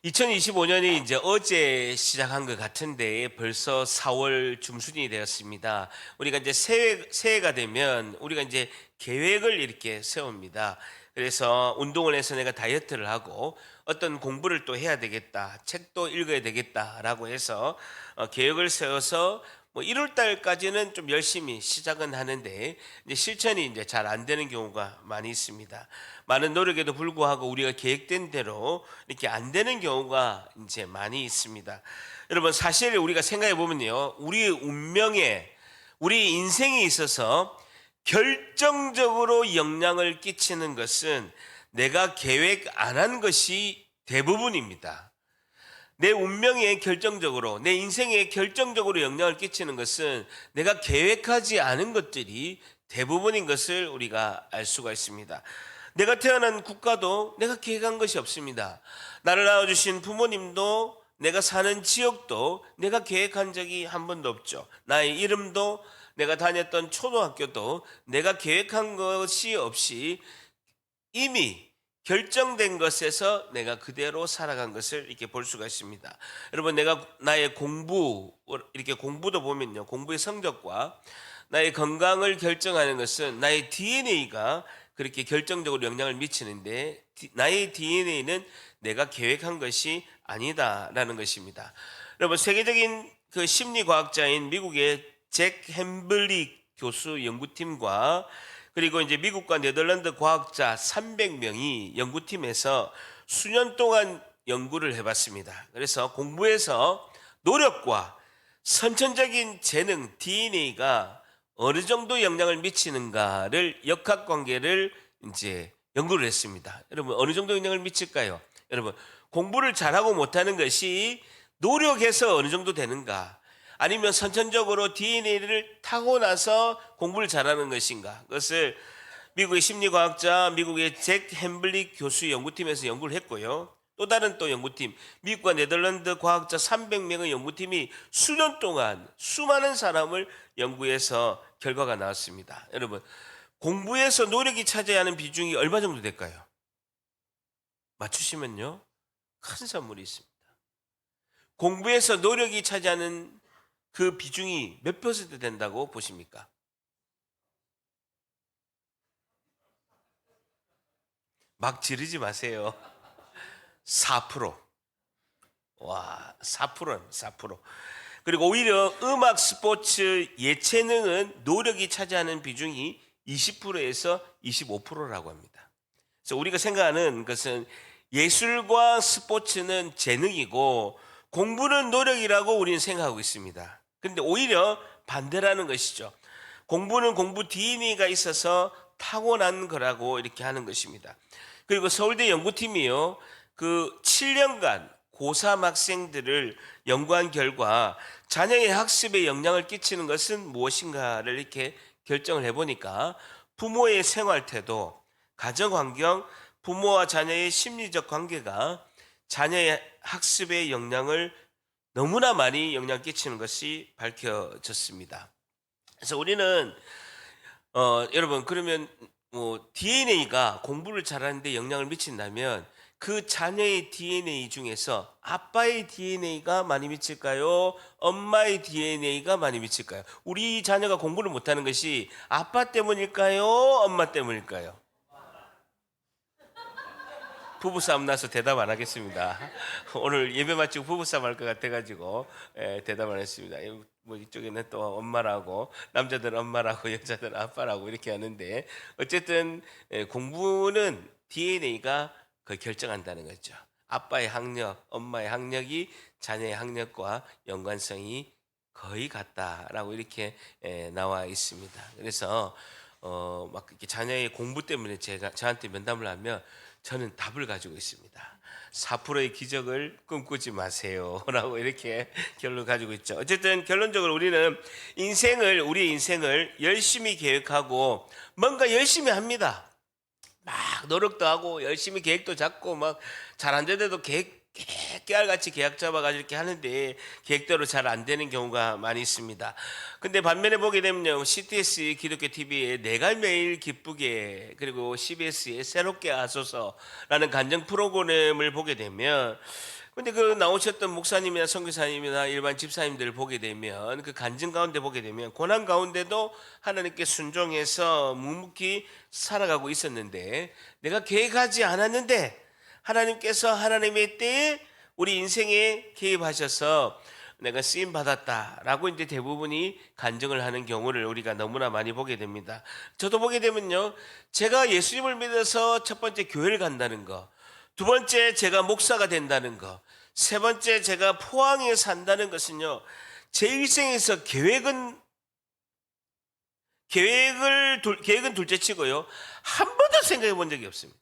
2025년이 이제 어제 시작한 것 같은데 벌써 4월 중순이 되었습니다. 우리가 이제 새해가 되면 우리가 이제 계획을 이렇게 세웁니다. 그래서 운동을 해서 내가 다이어트를 하고 어떤 공부를 또 해야 되겠다, 책도 읽어야 되겠다라고 해서 계획을 세워서 뭐 1월 달까지는 좀 열심히 시작은 하는데 이제 실천이 이제 잘 안 되는 경우가 많이 있습니다. 많은 노력에도 불구하고 우리가 계획된 대로 이렇게 안 되는 경우가 이제 많이 있습니다. 여러분 사실 우리가 생각해 보면요, 우리의 운명에 우리 인생에 있어서 결정적으로 영향을 끼치는 것은 내가 계획 안 한 것이 대부분입니다. 내 운명에 결정적으로, 내 인생에 결정적으로 영향을 끼치는 것은 내가 계획하지 않은 것들이 대부분인 것을 우리가 알 수가 있습니다. 내가 태어난 국가도 내가 계획한 것이 없습니다. 나를 낳아주신 부모님도, 내가 사는 지역도 내가 계획한 적이 한 번도 없죠. 나의 이름도, 내가 다녔던 초등학교도 내가 계획한 것이 없이 이미 결정된 것에서 내가 그대로 살아간 것을 이렇게 볼 수가 있습니다. 여러분, 내가 나의 이렇게 공부도 보면요, 공부의 성적과 나의 건강을 결정하는 것은 나의 DNA가 그렇게 결정적으로 영향을 미치는데, 나의 DNA는 내가 계획한 것이 아니다라는 것입니다. 여러분, 세계적인 그 심리과학자인 미국의 잭 햄블리 교수 연구팀과 그리고 이제 미국과 네덜란드 과학자 300명이 연구팀에서 수년 동안 연구를 해봤습니다. 그래서 공부에서 노력과 선천적인 재능 DNA가 어느 정도 영향을 미치는가를 역학관계를 이제 연구를 했습니다. 여러분, 어느 정도 영향을 미칠까요? 여러분, 공부를 잘하고 못하는 것이 노력해서 어느 정도 되는가? 아니면 선천적으로 DNA를 타고나서 공부를 잘하는 것인가? 그것을 미국의 심리과학자, 미국의 잭 햄블릭 교수 연구팀에서 연구를 했고요. 또 다른 또 연구팀, 미국과 네덜란드 과학자 300명의 연구팀이 수년 동안 수많은 사람을 연구해서 결과가 나왔습니다. 여러분, 공부에서 노력이 차지해야 하는 비중이 얼마 정도 될까요? 맞추시면요, 큰 선물이 있습니다. 공부에서 노력이 차지하는 그 비중이 몇 퍼센트 된다고 보십니까? 막 지르지 마세요. 4%. 와, 4%입니다. 4%. 그리고 오히려 음악, 스포츠, 예체능은 노력이 차지하는 비중이 20%에서 25%라고 합니다. 그래서 우리가 생각하는 것은 예술과 스포츠는 재능이고 공부는 노력이라고 우리는 생각하고 있습니다. 그런데 오히려 반대라는 것이죠. 공부는 공부 DNA가 있어서 타고난 거라고 이렇게 하는 것입니다. 그리고 서울대 연구팀이요, 그 7년간 고3 학생들을 연구한 결과 자녀의 학습에 영향을 끼치는 것은 무엇인가를 이렇게 결정을 해보니까 부모의 생활 태도, 가정 환경, 부모와 자녀의 심리적 관계가 자녀의 학습에 영향을 너무나 많이 영향 끼치는 것이 밝혀졌습니다. 그래서 우리는 여러분, 그러면 뭐 DNA가 공부를 잘하는데 영향을 미친다면 그 자녀의 DNA 중에서 아빠의 DNA가 많이 미칠까요? 엄마의 DNA가 많이 미칠까요? 우리 자녀가 공부를 못하는 것이 아빠 때문일까요? 엄마 때문일까요? 부부싸움 나서 대답 안 하겠습니다. 오늘 예배 마치고 부부싸움 할 것 같아가지고 대답 안 했습니다. 뭐 이쪽에는 또 엄마라고, 남자들은 엄마라고, 여자들은 아빠라고 이렇게 하는데, 어쨌든 공부는 DNA가 그걸 결정한다는 거죠. 아빠의 학력, 엄마의 학력이 자녀의 학력과 연관성이 거의 같다라고 이렇게 나와 있습니다. 그래서 막 이렇게 자녀의 공부 때문에 저한테 면담을 하면 저는 답을 가지고 있습니다. 4%의 기적을 꿈꾸지 마세요 라고 이렇게 결론을 가지고 있죠. 어쨌든 결론적으로 우리는 우리의 인생을 열심히 계획하고 뭔가 열심히 합니다. 막 노력도 하고 열심히 계획도 잡고 막 잘 안 되더라도 깨알같이 계약 잡아가지고 이렇게 하는데 계획대로 잘 안 되는 경우가 많이 있습니다. 근데 반면에 보게 되면요, CTS 기독교 TV에 내가 매일 기쁘게, 그리고 CBS의 새롭게 하소서라는 간증 프로그램을 보게 되면 근데 그 나오셨던 목사님이나 선교사님이나 일반 집사님들을 보게 되면, 그 간증 가운데 보게 되면 고난 가운데도 하나님께 순종해서 묵묵히 살아가고 있었는데, 내가 계획하지 않았는데 하나님께서 하나님의 때에 우리 인생에 개입하셔서 내가 쓰임 받았다라고 이제 대부분이 간증을 하는 경우를 우리가 너무나 많이 보게 됩니다. 저도 보게 되면요, 제가 예수님을 믿어서 첫 번째 교회를 간다는 거, 두 번째 제가 목사가 된다는 거, 세 번째 제가 포항에 산다는 것은요, 제 일생에서 계획은 둘째치고요, 한 번도 생각해 본 적이 없습니다.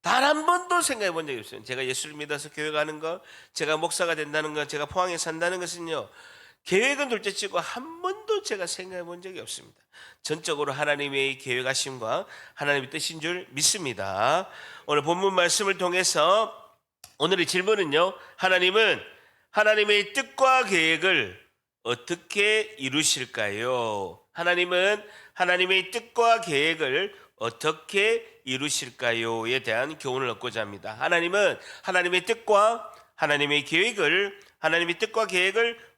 단 한 번도 생각해 본 적이 없어요. 제가 예수를 믿어서 교회 가는 것, 제가 목사가 된다는 것, 제가 포항에 산다는 것은요, 계획은 둘째치고 한 번도 제가 생각해 본 적이 없습니다. 전적으로 하나님의 계획하심과 하나님의 뜻인 줄 믿습니다. 오늘 본문 말씀을 통해서 오늘의 질문은요, 하나님은 하나님의 뜻과 계획을 어떻게 이루실까요? 하나님은 하나님의 뜻과 계획을 어떻게 이루실까요에 대한 교훈을 얻고자 합니다. 하나님은 하나님의 뜻과 하나님의 계획을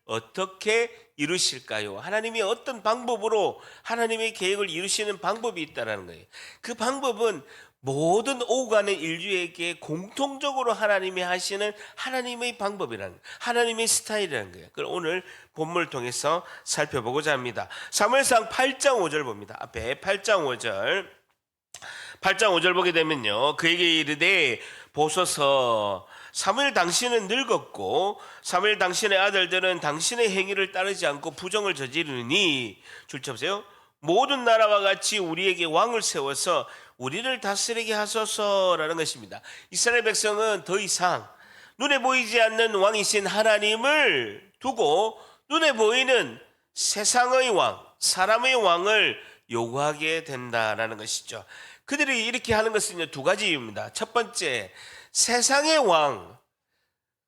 어떻게 이루실까요? 하나님이 어떤 방법으로 하나님의 계획을 이루시는 방법이 있다는 거예요. 그 방법은 모든 오고 가는 인류에게 공통적으로 하나님이 하시는 하나님의 방법이라는 거예요. 하나님의 스타일이라는 거예요. 그걸 오늘 본문을 통해서 살펴보고자 합니다. 사무엘상 8장 5절 봅니다. 앞에 8장 5절 보게 되면요, 그에게 이르되 보소서, 사무엘 당신은 늙었고 사무엘 당신의 아들들은 당신의 행위를 따르지 않고 부정을 저지르니, 줄쳐보세요, 모든 나라와 같이 우리에게 왕을 세워서 우리를 다스리게 하소서라는 것입니다. 이스라엘 백성은 더 이상 눈에 보이지 않는 왕이신 하나님을 두고 눈에 보이는 세상의 왕, 사람의 왕을 요구하게 된다라는 것이죠. 그들이 이렇게 하는 것은 두 가지 이유입니다. 첫 번째, 세상의 왕,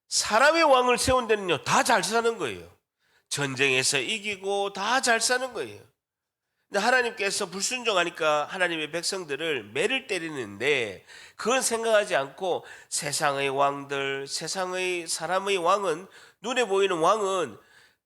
사람의 왕을 세운 데는요, 다 잘 사는 거예요. 전쟁에서 이기고 다 잘 사는 거예요. 근데 하나님께서 불순종하니까 하나님의 백성들을 매를 때리는데, 그건 생각하지 않고 세상의 왕들, 세상의 사람의 왕은, 눈에 보이는 왕은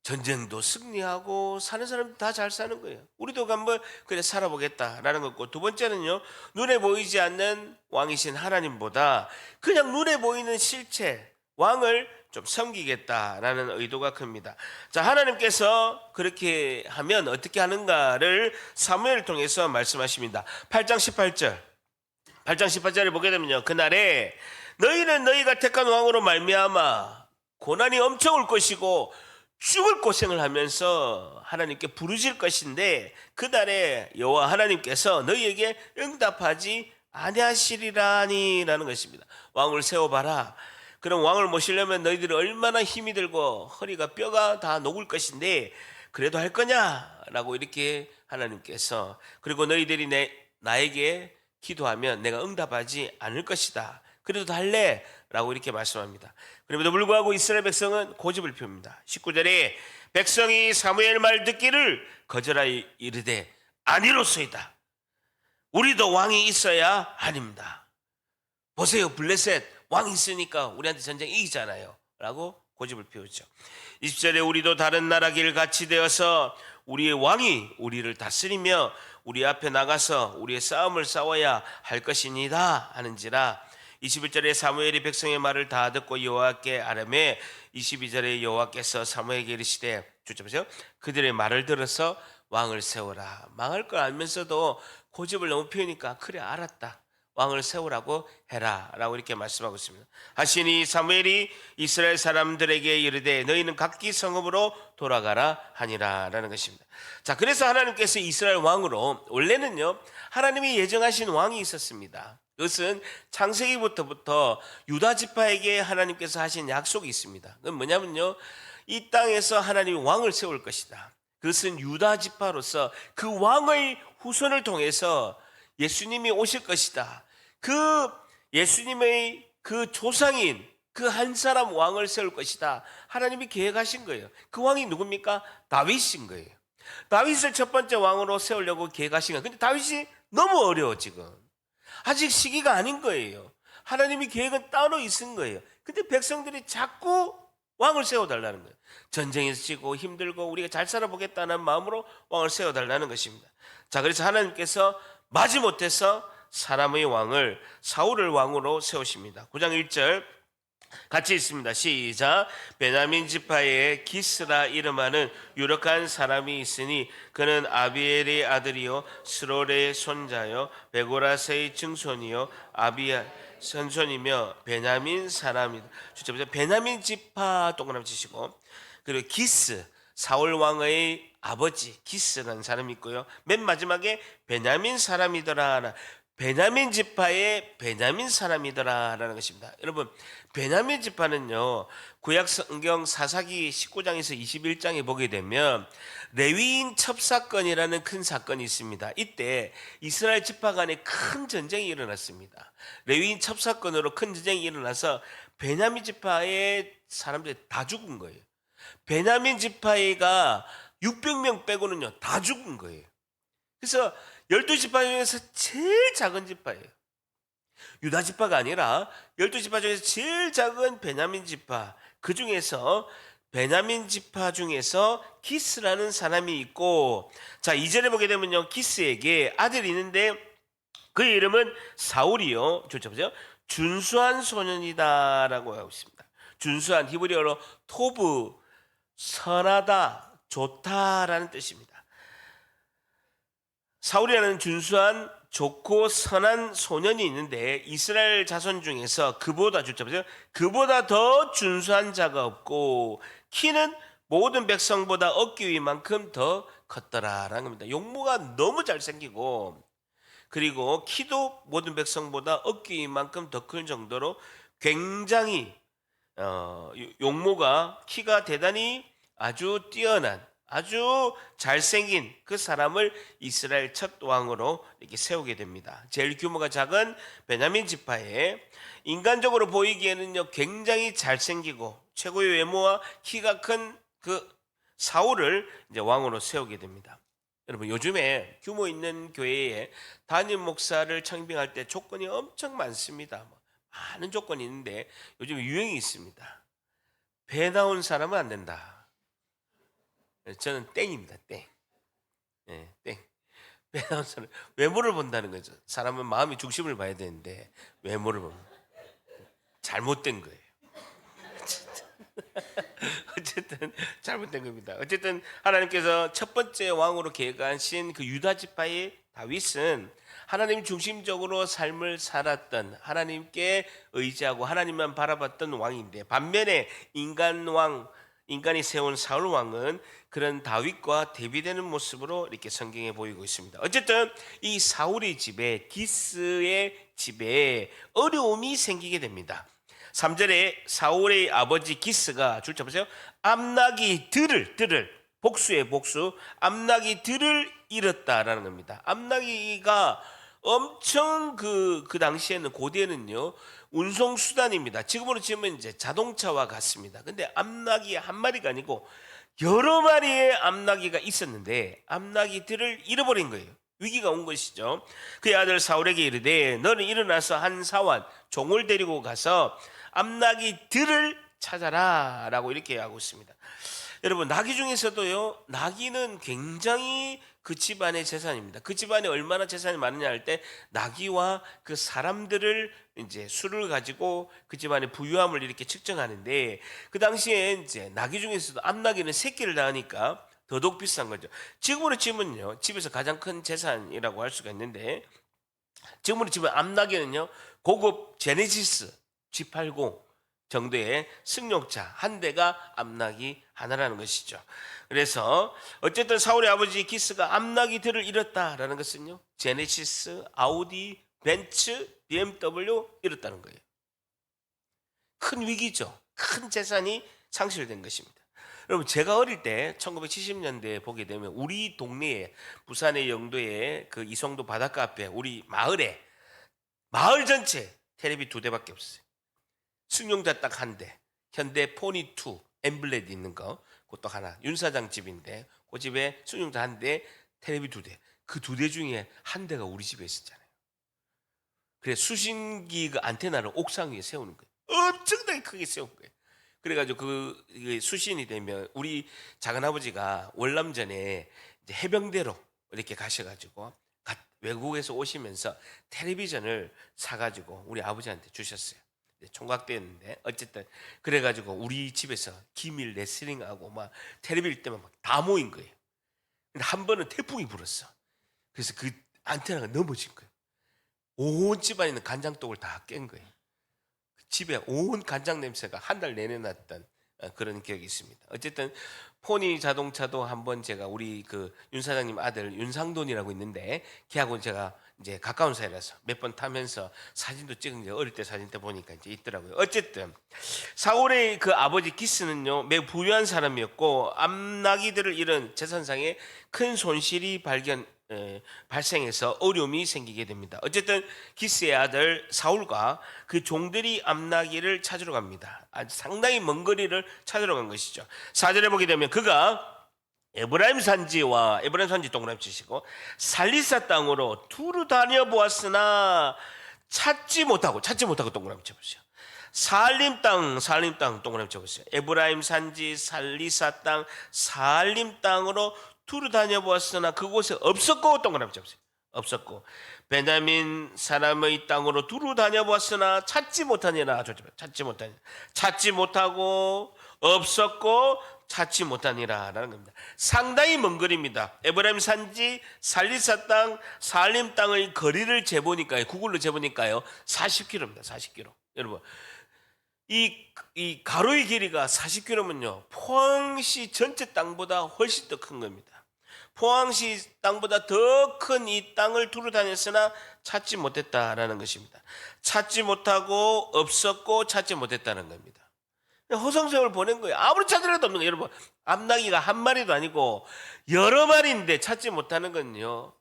전쟁도 승리하고 사는 사람들 다 잘 사는 거예요. 우리도 한번 그래 살아보겠다라는 거고, 두 번째는요, 눈에 보이지 않는 왕이신 하나님보다 그냥 눈에 보이는 실체 왕을 좀 섬기겠다라는 의도가 큽니다. 자, 하나님께서 그렇게 하면 어떻게 하는가를 사무엘을 통해서 말씀하십니다. 8장 18절을 보게 되면요, 그날에 너희는 너희가 택한 왕으로 말미암아 고난이 엄청 올 것이고 죽을 고생을 하면서 하나님께 부르실 것인데, 그날에 여호와 하나님께서 너희에게 응답하지 아니하시리라니라는 것입니다. 왕을 세워봐라. 그럼 왕을 모시려면 너희들이 얼마나 힘이 들고 허리가 뼈가 다 녹을 것인데 그래도 할 거냐라고 이렇게 하나님께서, 그리고 너희들이 나에게 기도하면 내가 응답하지 않을 것이다. 그래도 할래? 라고 이렇게 말씀합니다. 그럼에도 불구하고 이스라엘 백성은 고집을 펴옵니다. 19절에 백성이 사무엘 말 듣기를 거절하여 이르되 아니로소이다. 우리도 왕이 있어야 아닙니다. 보세요, 블레셋 왕이 있으니까 우리한테 전쟁 이기잖아요 라고 고집을 피우죠. 20절에 우리도 다른 나라 길 같이 되어서 우리의 왕이 우리를 다스리며 우리 앞에 나가서 우리의 싸움을 싸워야 할 것이니다 하는지라. 21절에 사무엘이 백성의 말을 다 듣고 여호와께 아뢰매, 22절에 여호와께서 사무엘에게 이르시되, 주쳐보세요, 그들의 말을 들어서 왕을 세워라. 망할 걸 알면서도 고집을 너무 피우니까 그래 알았다, 왕을 세우라고 해라 라고 이렇게 말씀하고 있습니다. 하시니 사무엘이 이스라엘 사람들에게 이르되 너희는 각기 성읍으로 돌아가라 하니라 라는 것입니다. 자, 그래서 하나님께서 이스라엘 왕으로, 원래는요 하나님이 예정하신 왕이 있었습니다. 그것은 창세기부터 유다 지파에게 하나님께서 하신 약속이 있습니다. 그건 뭐냐면요, 이 땅에서 하나님이 왕을 세울 것이다. 그것은 유다 지파로서 그 왕의 후손을 통해서 예수님이 오실 것이다. 그 예수님의 그 조상인 그 한 사람 왕을 세울 것이다. 하나님이 계획하신 거예요. 그 왕이 누굽니까? 다윗인 거예요. 다윗을 첫 번째 왕으로 세우려고 계획하신 거예요. 근데 다윗이 너무 어려워. 지금 아직 시기가 아닌 거예요. 하나님이 계획은 따로 있은 거예요. 근데 백성들이 자꾸 왕을 세워달라는 거예요. 전쟁에서 지고 힘들고 우리가 잘 살아보겠다는 마음으로 왕을 세워달라는 것입니다. 자, 그래서 하나님께서 마지못해서 사람의 왕을 사울을 왕으로 세우십니다. 9장 1절 같이 있습니다. 시작. 베냐민 지파에 기스라 이름하는 유력한 사람이 있으니 그는 아비엘의 아들이요 스롤의 손자요 베고라스의 증손이요 아비야 선손이며 베냐민 사람이다. 주제 보세요. 베냐민 지파 동그라미 치시고, 그리고 기스 사울 왕의 아버지 기스라는 사람이 있고요. 맨 마지막에 베냐민 사람이더라. 베냐민 지파의 베냐민 사람이더라라는 것입니다. 여러분, 베냐민 지파는요, 구약 성경 사사기 19장에서 21장에 보게 되면 레위인 첩사건이라는 큰 사건이 있습니다. 이때 이스라엘 지파 간에 큰 전쟁이 일어났습니다. 레위인 첩사건으로 큰 전쟁이 일어나서 베냐민 지파의 사람들이 다 죽은 거예요. 베냐민 지파가 600명 빼고는요 다 죽은 거예요. 그래서 12지파 중에서 제일 작은 지파예요. 유다 지파가 아니라 12지파 중에서 제일 작은 베냐민 지파, 그 중에서 베냐민 지파 중에서 기스라는 사람이 있고, 자 2절에 보게 되면요 기스에게 아들이 있는데 그 이름은 사울이요, 보세요, 준수한 소년이다라고 하고 있습니다. 준수한 히브리어로 토브, 선하다, 좋다라는 뜻입니다. 사울이라는 준수한 좋고 선한 소년이 있는데 이스라엘 자손 중에서 그보다 더 준수한 자가 없고 키는 모든 백성보다 어깨 위만큼 더 컸더라라는 겁니다. 용모가 너무 잘생기고 그리고 키도 모든 백성보다 어깨 위만큼 더 큰 정도로 굉장히 용모가 키가 대단히 아주 뛰어난 아주 잘생긴 그 사람을 이스라엘 첫 왕으로 이렇게 세우게 됩니다. 제일 규모가 작은 베냐민 지파에 인간적으로 보이기에는요 굉장히 잘생기고 최고의 외모와 키가 큰 그 사울을 이제 왕으로 세우게 됩니다. 여러분, 요즘에 규모 있는 교회에 담임 목사를 청빙할 때 조건이 엄청 많습니다. 많은 조건이 있는데 요즘 유행이 있습니다. 배 나온 사람은 안 된다. 저는 땡입니다. 땡. 네, 땡. 배 나온 사람 외모를 본다는 거죠. 사람은 마음이 중심을 봐야 되는데 외모를 보면 잘못된 거예요. 어쨌든 잘못된 겁니다. 어쨌든 하나님께서 첫 번째 왕으로 계획하신 그 유다 지파의 다윗은 하나님 중심적으로 삶을 살았던, 하나님께 의지하고 하나님만 바라봤던 왕인데, 반면에 인간이 세운 사울 왕은 그런 다윗과 대비되는 모습으로 이렇게 성경에 보이고 있습니다. 어쨌든 이 사울의 집에, 기스의 집에 어려움이 생기게 됩니다. 3절에 사울의 아버지 기스가 줄쳐 보세요. 암나기 들을 복수의 복수, 암나기 들을 잃었다라는 겁니다. 암나기가 엄청 그 당시에는, 고대는요 운송 수단입니다. 지금으로 치면 이제 자동차와 같습니다. 근데 암나기 한 마리가 아니고 여러 마리의 암나기가 있었는데 암나기들을 잃어버린 거예요. 위기가 온 것이죠. 그의 아들 사울에게 이르되 너는 일어나서 한 사환 종을 데리고 가서 암나기들을 찾아라 라고 이렇게 하고 있습니다. 여러분, 나귀 중에서도요 나귀는 굉장히 그 집안의 재산입니다. 그 집안에 얼마나 재산이 많으냐 할 때 나귀와 그 사람들을 이제 수를 가지고 그 집안의 부유함을 이렇게 측정하는데, 그 당시에 이제 나귀 중에서도 암나귀는 새끼를 낳으니까 더더욱 비싼 거죠. 지금으로 치면요 집에서 가장 큰 재산이라고 할 수가 있는데, 지금으로 치면 암나귀는요 고급 제네시스 G80 정도의 승용차 한 대가 암나귀 하나라는 것이죠. 그래서 어쨌든 사울의 아버지 기스가 암나귀들을 잃었다라는 것은요 제네시스, 아우디, 벤츠, BMW 잃었다는 거예요. 큰 위기죠. 큰 재산이 상실된 것입니다. 여러분, 제가 어릴 때 1970년대에 보게 되면 우리 동네에, 부산의 영도에 그 이송도 바닷가 앞에 우리 마을 전체 텔레비 2대밖에 없어요. 승용차 딱 한 대, 현대 포니2 엠블레드 있는 거, 그것도 하나, 윤 사장 집인데 그 집에 승용차 한 대, 텔레비 2대, 그 2대 중에 한 대가 우리 집에 있었잖아요. 그래 수신기 그 안테나를 옥상 위에 세우는 거예요. 엄청나게 크게 세운 거예요. 그래가지고 그 수신이 되면 우리 작은 아버지가 월남전에 이제 해병대로 이렇게 가셔가지고 외국에서 오시면서 텔레비전을 사가지고 우리 아버지한테 주셨어요. 총각대였는데 어쨌든 그래가지고 우리 집에서 기밀 레슬링하고 막 텔레비전 때만 막 다 모인 거예요. 근데 한 번은 태풍이 불었어. 그래서 그 안테나가 넘어진 거예요. 온 집안에 있는 간장독을 다 깬 거예요. 집에 온 간장 냄새가 한 달 내내 났던 그런 기억이 있습니다. 어쨌든 포니 자동차도 한번 제가 우리 그 윤 사장님 아들 윤상돈이라고 있는데 걔하고 제가 이제 가까운 사이라서 몇 번 타면서 사진도 찍은 게 어릴 때 사진 때 보니까 이제 있더라고요. 어쨌든 사울의 그 아버지 기스는요 매우 부유한 사람이었고 암나기들을 잃은 재산상에 큰 손실이 발생해서 어려움이 생기게 됩니다. 어쨌든 기스의 아들 사울과 그 종들이 암나기를 찾으러 갑니다. 아주 상당히 먼 거리를 찾으러 간 것이죠. 4절에 보게 되면 그가 에브라임 산지 동그라미 치시고 살리사 땅으로 두루 다녀보았으나 찾지 못하고 동그라미 쳐보세요. 살림 땅 동그라미 쳐보세요. 에브라임 산지 살리사 땅 살림 땅으로 두루 다녀보았으나 그곳에 없었고 동그라미 쳐보세요. 없었고 베냐민 사람의 땅으로 두루 다녀보았으나 찾지 못하니라. 찾지 못하고 없었고 찾지 못하니라라는 겁니다. 상당히 먼 거리입니다. 에브라임 산지 살리사 땅 살림 땅의 거리를 재보니까요, 구글로 재보니까요 40km입니다. 40km. 여러분 이 가로의 길이가 40km면요 포항시 전체 땅보다 훨씬 더 큰 겁니다. 포항시 땅보다 더 큰 이 땅을 두루 다녔으나 찾지 못했다라는 것입니다. 찾지 못하고 없었고 찾지 못했다는 겁니다. 허송세월 보낸 거예요. 아무리 찾으려도 없는 거예요. 여러분 암나기가 한 마리도 아니고 여러 마리인데 찾지 못하는 건요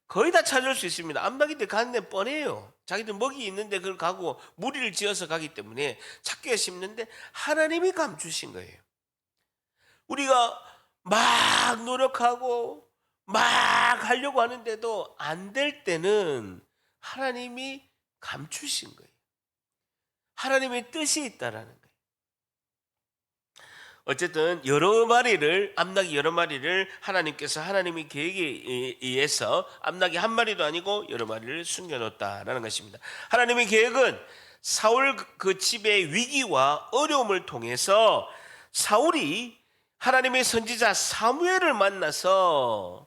거의 다 찾을 수 있습니다. 암나기들 가는 데 뻔해요. 자기들 먹이 있는데 그걸 가고 무리를 지어서 가기 때문에 찾기가 쉽는데 하나님이 감추신 거예요. 우리가 막 노력하고 막 하려고 하는데도 안 될 때는 하나님이 감추신 거예요. 하나님의 뜻이 있다라는 거예요. 어쨌든 암나기 여러 마리를 하나님께서 하나님의 계획에 의해서 암나기 한 마리도 아니고 여러 마리를 숨겨놓았다라는 것입니다. 하나님의 계획은 사울 그 집의 위기와 어려움을 통해서 사울이 하나님의 선지자 사무엘을 만나서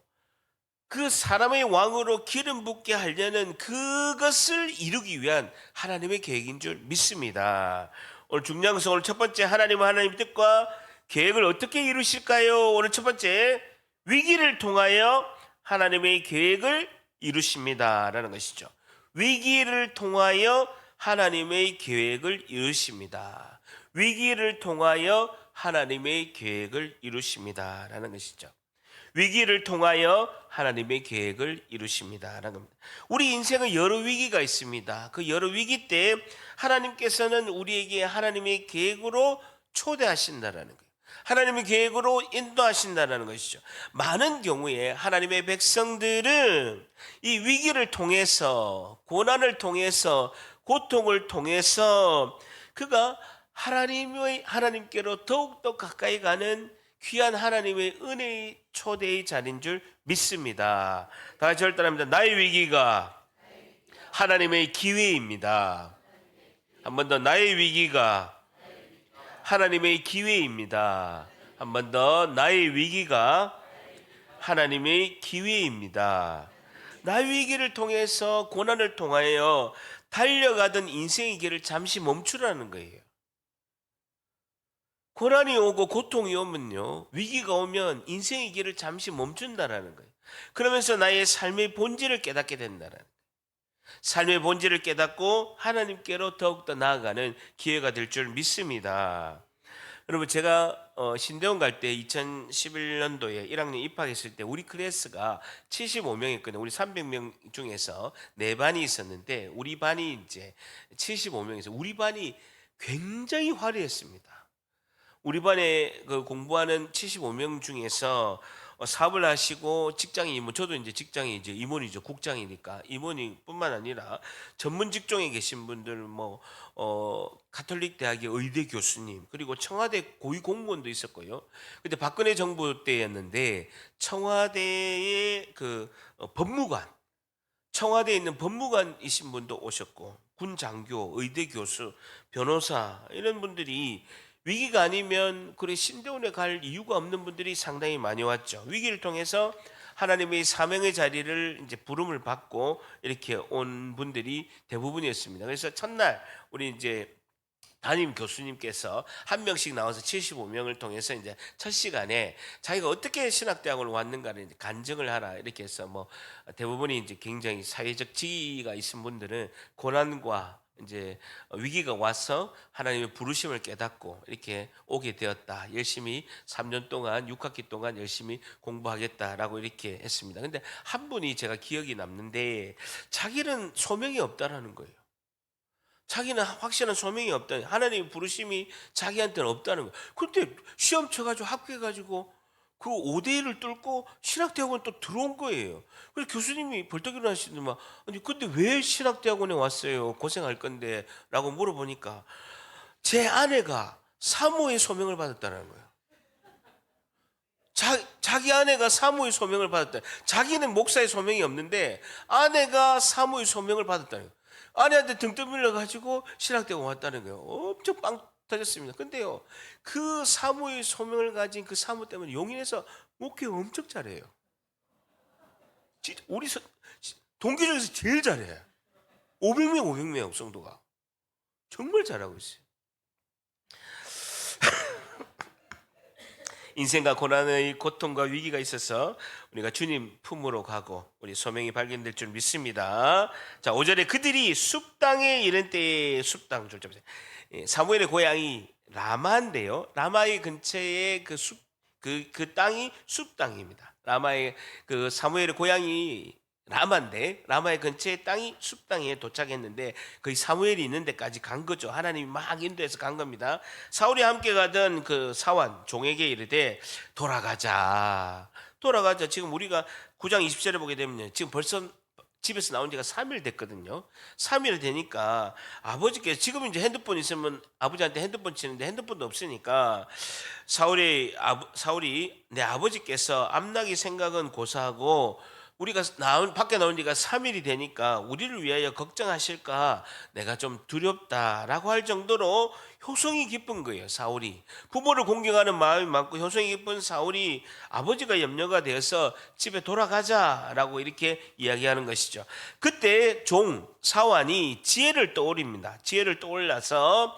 그 사람의 왕으로 기름 붓게 하려는 그것을 이루기 위한 하나님의 계획인 줄 믿습니다. 오늘 중요한 오늘 첫 번째 하나님은 하나님의 뜻과 계획을 어떻게 이루실까요? 오늘 첫 번째 위기를 통하여 하나님의 계획을 이루십니다라는 것이죠. 위기를 통하여 하나님의 계획을 이루십니다. 위기를 통하여 하나님의 계획을 이루십니다라는 것이죠. 위기를 통하여 하나님의 계획을 이루십니다라는 겁니다. 우리 인생은 여러 위기가 있습니다. 그 여러 위기 때 하나님께서는 우리에게 하나님의 계획으로 초대하신다라는 거예요. 하나님의 계획으로 인도하신다는 것이죠. 많은 경우에 하나님의 백성들은 이 위기를 통해서 고난을 통해서 고통을 통해서 그가 하나님께로 더욱더 가까이 가는 귀한 하나님의 은혜의 초대의 자리인 줄 믿습니다. 다 같이 결단합니다. 나의 위기가 하나님의 기회입니다. 한 번 더 나의 위기가 하나님의 기회입니다. 한 번 더 나의 위기가 하나님의 기회입니다. 나의 위기를 통해서 고난을 통하여 달려가던 인생의 길을 잠시 멈추라는 거예요. 고난이 오고 고통이 오면요 위기가 오면 인생의 길을 잠시 멈춘다라는 거예요. 그러면서 나의 삶의 본질을 깨닫게 된다는 거예요. 삶의 본질을 깨닫고 하나님께로 더욱더 나아가는 기회가 될 줄 믿습니다. 여러분 제가 신대원 갈 때 2011년도에 1학년 입학했을 때 우리 클래스가 75명이었거든요. 우리 300명 중에서 4반이 있었는데 우리 반이 이제 75명에서 우리 반이 굉장히 화려했습니다. 우리 반에 그 공부하는 75명 중에서 사업을 하시고 직장이 뭐 저도 이제 직장이 이제 임원이죠. 국장이니까 임원이뿐만 아니라 전문 직종에 계신 분들 뭐 가톨릭 대학의 의대 교수님 그리고 청와대 고위 공무원도 있었고요. 근데 박근혜 정부 때였는데 청와대의 그 법무관 청와대에 있는 법무관이신 분도 오셨고 군 장교, 의대 교수, 변호사 이런 분들이 위기가 아니면 그래 신대원에 갈 이유가 없는 분들이 상당히 많이 왔죠. 위기를 통해서 하나님의 사명의 자리를 이제 부름을 받고 이렇게 온 분들이 대부분이었습니다. 그래서 첫날 우리 이제 담임 교수님께서 한 명씩 나와서 75명을 통해서 이제 첫 시간에 자기가 어떻게 신학대학을 왔는가를 이제 간증을 하라 이렇게 해서 뭐 대부분이 이제 굉장히 사회적 지위가 있은 분들은 고난과 이제 위기가 와서 하나님의 부르심을 깨닫고 이렇게 오게 되었다. 열심히 3년 동안 6학기 동안 열심히 공부하겠다라고 이렇게 했습니다. 근데 한 분이 제가 기억이 남는데 자기는 소명이 없다라는 거예요. 자기는 확실한 소명이 없다. 하나님의 부르심이 자기한테는 없다는 거예요. 그런데 시험 쳐가지고 합격해가지고 그 5대1을 뚫고 신학대학원 또 들어온 거예요. 그래서 교수님이 벌떡 일어나시더만 아니 근데 왜 신학대학원에 왔어요? 고생할 건데 라고 물어보니까 제 아내가 사모의 소명을 받았다는 거예요. 자기 아내가 사모의 소명을 받았다. 자기는 목사의 소명이 없는데 아내가 사모의 소명을 받았다는 거예요. 아내한테 등 떠밀려 가지고 신학대학원 왔다는 거예요. 엄청 빵 터졌습니다. 근데요, 그 사모의 소명을 가진 그 사모 때문에 용인에서 목회 엄청 잘해요. 진짜 우리 동기 중에서 제일 잘해. 500명 성도가 정말 잘하고 있어요. 인생과 고난의 고통과 위기가 있어서 우리가 주님 품으로 가고 우리 소명이 발견될 줄 믿습니다. 자, 5절에 그들이 숲땅에 이른 때에 숲땅 좀 잡으세요. 사무엘의 고향이 라마인데요. 라마의 근처에 그 숲, 그 땅이 숲땅입니다. 라마의 그 사무엘의 고향이 라마인데 라마의 근처에 땅이 숲땅에 도착했는데 거의 사무엘이 있는 데까지 간 거죠. 하나님이 막 인도해서 간 겁니다. 사울이 함께 가던 그 사환 종에게 이르되 돌아가자. 지금 우리가 9장 20절에 보게 되면 지금 벌써 집에서 나온 지가 3일 됐거든요. 3일 되니까 아버지께서 지금 이제 핸드폰 있으면 아버지한테 핸드폰 치는데 핸드폰도 없으니까 사울이 내 아버지께서 암나기 생각은 고사하고 우리가 밖에 나온 지가 3일이 되니까 우리를 위하여 걱정하실까 내가 좀 두렵다라고 할 정도로 효성이 깊은 거예요. 사울이 부모를 공경하는 마음이 많고 효성이 깊은 사울이 아버지가 염려가 되어서 집에 돌아가자라고 이렇게 이야기하는 것이죠. 그때 종 사환이 지혜를 떠올립니다. 지혜를 떠올라서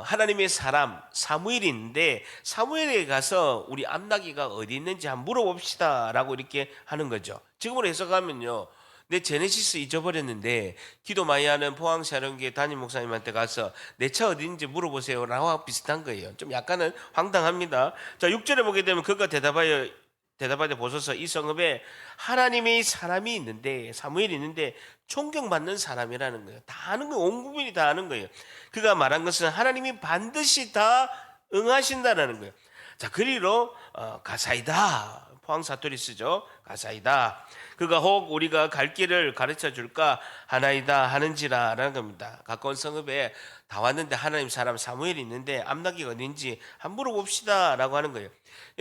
하나님의 사람 사무엘인데 사무엘에 가서 우리 암나기가 어디 있는지 한번 물어봅시다라고 이렇게 하는 거죠. 지금으로 해석하면요, 내 제네시스 잊어버렸는데 기도 많이 하는 포항사령교회 담임 목사님한테 가서 내 차 어디 있는지 물어보세요라고 비슷한 거예요. 좀 약간은 황당합니다. 자, 6절에 보게 되면 그가 대답하되 보소서 이 성읍에 하나님의 사람이 있는데 사무엘이 있는데 존경받는 사람이라는 거예요. 다 아는 거예요. 온 국민이 다 아는 거예요. 그가 말한 것은 하나님이 반드시 다 응하신다라는 거예요. 자, 그리로 가사이다. 포항 사투리 쓰죠. 가사이다. 그가 혹 우리가 갈 길을 가르쳐 줄까 하나이다 하는지라라는 겁니다. 가까운 성읍에 다 왔는데 하나님 사람 사무엘이 있는데 암나기가 어딘지 한번 물어봅시다라고 하는 거예요.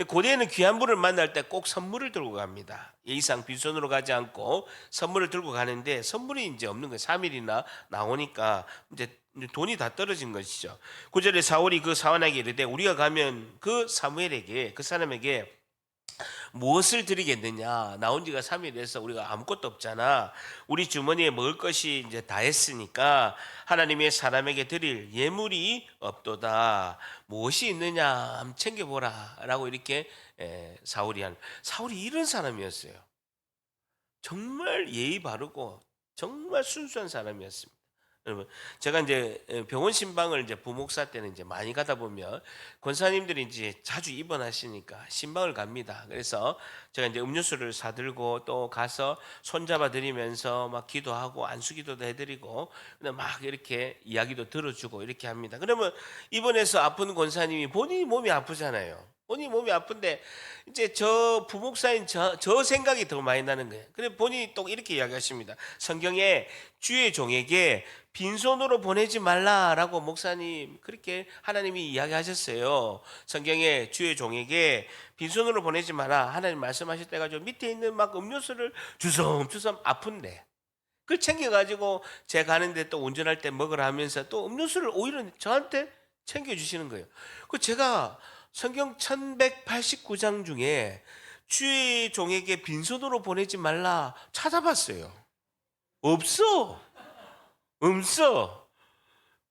고대에는 귀한 분을 만날 때 꼭 선물을 들고 갑니다. 예의상 빈손으로 가지 않고 선물을 들고 가는데 선물이 이제 없는 거예요. 3일이나 나오니까 이제 돈이 다 떨어진 것이죠. 9절에 사울이 그 사환에게 이르되 우리가 가면 그 사무엘에게 그 사람에게 무엇을 드리겠느냐? 나온 지가 3일 돼서 우리가 아무것도 없잖아. 우리 주머니에 먹을 것이 이제 다 했으니까 하나님의 사람에게 드릴 예물이 없도다. 무엇이 있느냐? 한번 챙겨보라. 라고 이렇게 사울이 이런 사람이었어요. 정말 예의 바르고 정말 순수한 사람이었습니다. 여러분, 제가 이제 병원 신방을 이제 부목사 때는 이제 많이 가다 보면 권사님들이 이제 자주 입원하시니까 신방을 갑니다. 그래서 제가 이제 음료수를 사들고 또 가서 손잡아 드리면서 막 기도하고 안수기도도 해드리고 막 이렇게 이야기도 들어주고 이렇게 합니다. 그러면 입원해서 아픈 권사님이 본인이 몸이 아프잖아요. 본인이 몸이 아픈데 이제 저 부목사인 저 생각이 더 많이 나는 거예요. 그래 본인이 또 이렇게 이야기하십니다. 성경에 주의 종에게 빈손으로 보내지 말라라고 목사님 그렇게 하나님이 이야기하셨어요. 성경에 주의 종에게 빈손으로 보내지 마라 하나님 말씀하실 때가 좀 밑에 있는 막 음료수를 주섬주섬 아픈데 그걸 챙겨가지고 제가 가는데 또 운전할 때 먹으라 하면서 또 음료수를 오히려 저한테 챙겨주시는 거예요. 그 제가 성경 1189장 중에 주의 종에게 빈손으로 보내지 말라 찾아봤어요. 없어. 없어.